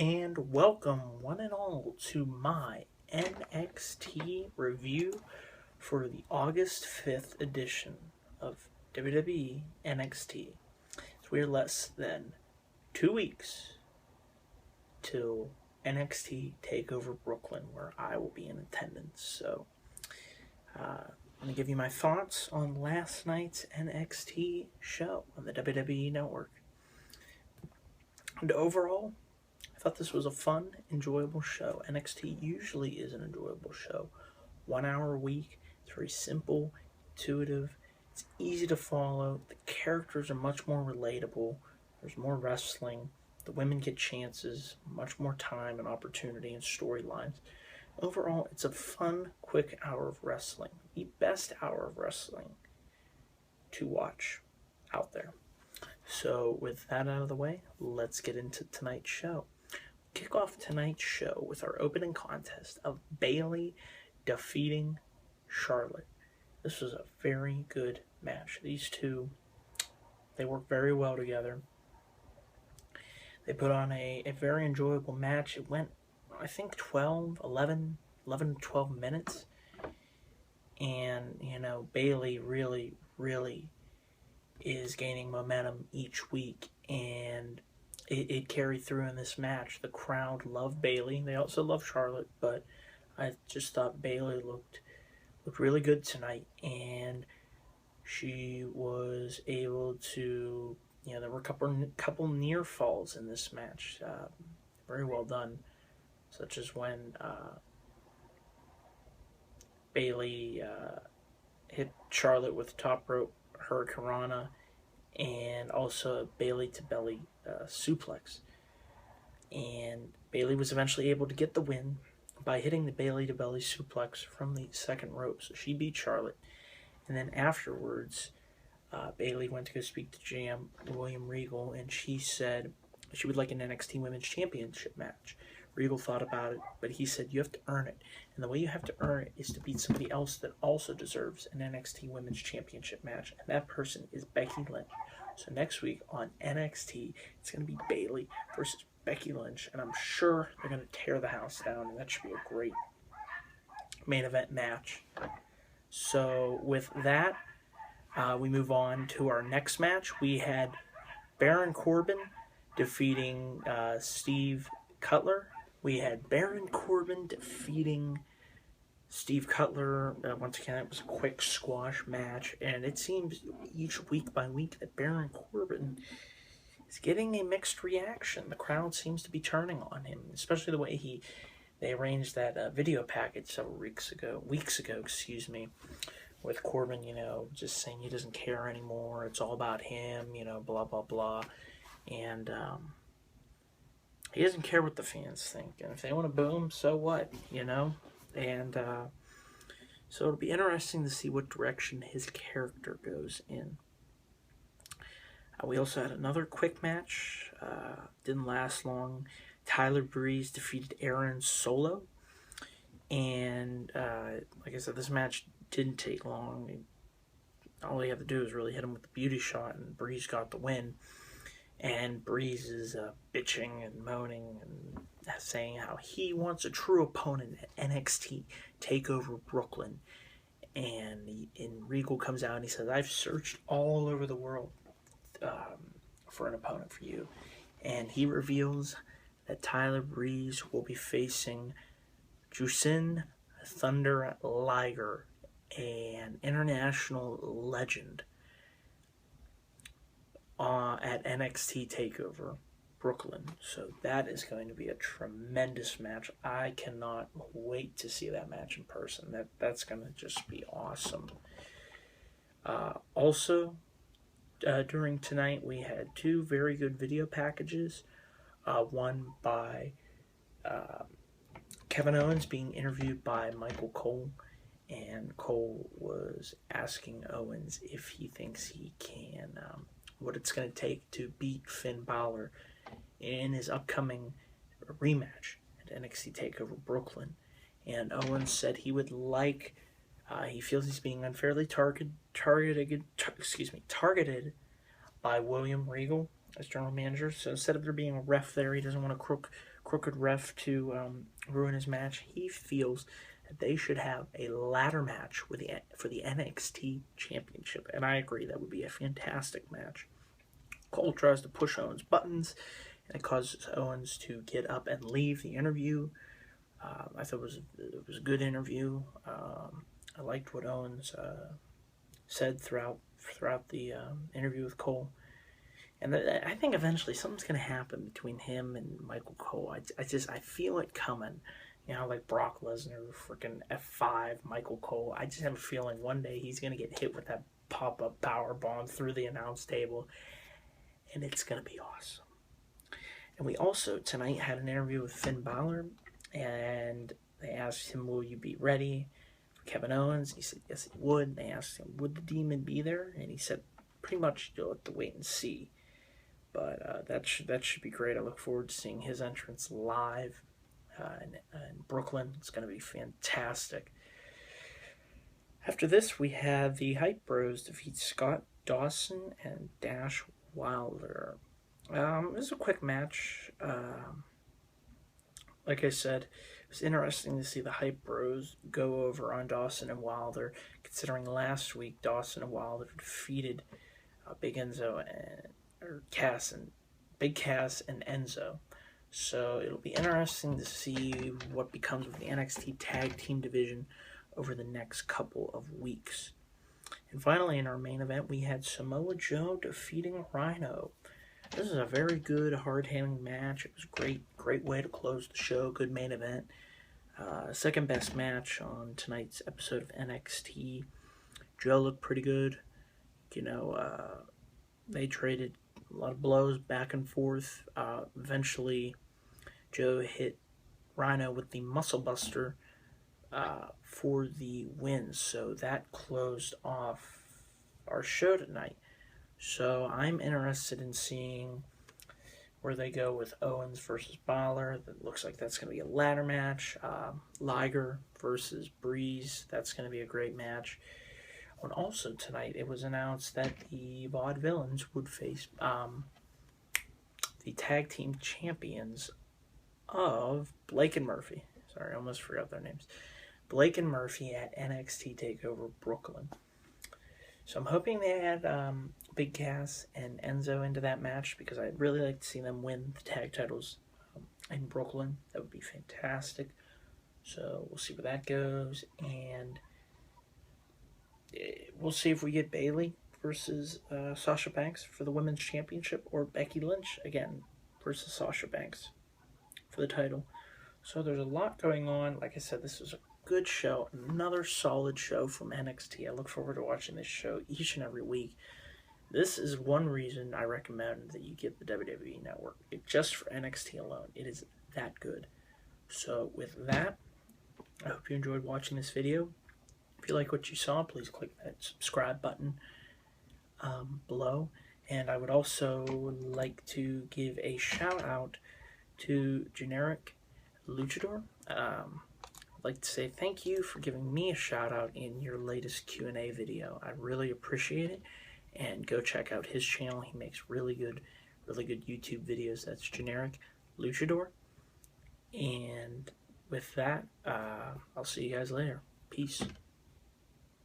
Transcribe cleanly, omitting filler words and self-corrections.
And welcome, one and all, to my NXT review for the August 5th edition of WWE NXT. So we are less than 2 weeks till NXT TakeOver Brooklyn, where I will be in attendance. So I'm going to give you my thoughts on last night's NXT show on the WWE Network. And overall, I thought this was a fun, enjoyable show. NXT usually is an enjoyable show. 1 hour a week. It's very simple, intuitive. It's easy to follow. The characters are much more relatable. There's more wrestling. The women get chances, much more time and opportunity and storylines. Overall, it's a fun, quick hour of wrestling. The best hour of wrestling to watch out there. So with that out of the way, let's get into tonight's show. Kick off tonight's show with our opening contest of Bayley defeating Charlotte. This was a very good match. These two, they work very well together. They put on a very enjoyable match. It went, I think, 11 to 12 minutes. And, Bayley really is gaining momentum each week. And it carried through in this match. The crowd loved Bayley. They also love Charlotte, but I just thought Bayley looked really good tonight, and she was able to. There were a couple near falls in this match. Very well done, such as when Bayley hit Charlotte with the top rope Hurricanrana, and also a Bayley to belly suplex. And Bayley was eventually able to get the win by hitting the Bayley to belly suplex from the second rope. So she beat Charlotte. And then afterwards, Bayley went to go speak to GM William Regal, and she said she would like an NXT Women's Championship match. Regal thought about it, but he said you have to earn it. And the way you have to earn it is to beat somebody else that also deserves an NXT Women's Championship match. And that person is Becky Lynch. So next week on NXT, it's going to be Bayley versus Becky Lynch. And I'm sure they're going to tear the house down. And that should be a great main event match. So with that, we move on to our next match. We had Baron Corbin defeating Steve Cutler. We had Baron Corbin defeating Steve Cutler. Once again, it was a quick squash match, and it seems each week by week that Baron Corbin is getting a mixed reaction. The crowd seems to be turning on him, especially the way they arranged that video package several weeks ago, with Corbin, just saying he doesn't care anymore. It's all about him, blah, blah, blah. And he doesn't care what the fans think. And if they want to boo him, so what, And so it'll be interesting to see what direction his character goes in. We also had another quick match. Didn't last long. Tyler Breeze defeated Aaron Solo. And like I said, this match didn't take long. All he had to do was really hit him with the beauty shot, and Breeze got the win. And Breeze is bitching and moaning and saying how he wants a true opponent at NXT TakeOver Brooklyn. And Regal comes out and he says, I've searched all over the world for an opponent for you. And he reveals that Tyler Breeze will be facing Jushin Thunder Liger, an international legend, at NXT TakeOver Brooklyn. So that is going to be a tremendous match. I cannot wait to see that match in person. That's going to just be awesome. Also, during tonight, we had two very good video packages. One by Kevin Owens being interviewed by Michael Cole, and Cole was asking Owens if he thinks he can, what it's going to take to beat Finn Balor in his upcoming rematch at NXT TakeOver Brooklyn. And Owens said he would like, he feels he's being unfairly targeted by William Regal as general manager. So instead of there being a ref there, he doesn't want to crooked ref to ruin his match. He feels that they should have a ladder match for the NXT Championship, and I agree, that would be a fantastic match. Cole tries to push Owens' buttons, and it causes Owens to get up and leave the interview. I thought it was a good interview. I liked what Owens said throughout the interview with Cole. And I think eventually something's going to happen between him and Michael Cole. I feel it coming. You know, like Brock Lesnar, freaking F5, Michael Cole. I just have a feeling one day he's going to get hit with that pop-up power bomb through the announce table. And it's going to be awesome. And we also, tonight, had an interview with Finn Balor. And they asked him, will you be ready for Kevin Owens? He said, yes, he would. They asked him, would the Demon be there? And he said, pretty much you'll have to wait and see. But that should be great. I look forward to seeing his entrance live in Brooklyn. It's going to be fantastic. After this, we had the Hype Bros defeat Scott Dawson and Dash Wilder. It was a quick match. Like I said, it was interesting to see the Hype Bros go over on Dawson and Wilder, considering last week Dawson and Wilder defeated Big Enzo and Big Cass and Enzo. So it'll be interesting to see what becomes of the NXT Tag Team division over the next couple of weeks. And finally, in our main event, we had Samoa Joe defeating Rhino. This is a very good, hard-hitting match. It was great way to close the show. Good main event. Second best match on tonight's episode of NXT. Joe looked pretty good. You know, they traded a lot of blows back and forth. Eventually, Joe hit Rhino with the Muscle Buster for the win. So that closed off our show tonight. So I'm interested in seeing where they go with Owens versus Balor. That looks like that's going to be a ladder match. Liger versus Breeze. That's going to be a great match. And also tonight, it was announced that the Vaudevillains would face the tag team champions of Blake and Murphy. Sorry, I almost forgot their names. Blake and Murphy at NXT TakeOver Brooklyn. So I'm hoping they add Big Cass and Enzo into that match, because I'd really like to see them win the tag titles in Brooklyn. That would be fantastic. So we'll see where that goes. And we'll see if we get Bayley versus Sasha Banks for the Women's Championship, or Becky Lynch, again, versus Sasha Banks for the title. So there's a lot going on. Like I said, this was a good show. Another solid show from NXT. I look forward to watching this show each and every week. This is one reason I recommend that you get the WWE Network. Just for NXT alone. It is that good. So with that, I hope you enjoyed watching this video. If you like what you saw, please click that subscribe button below. And I would also like to give a shout out to Generic Luchador. I'd like to say thank you for giving me a shout out in your latest Q&A video. I really appreciate it. And go check out his channel. He makes really good YouTube videos. That's Generic Luchador. And with that, I'll see you guys later. Peace.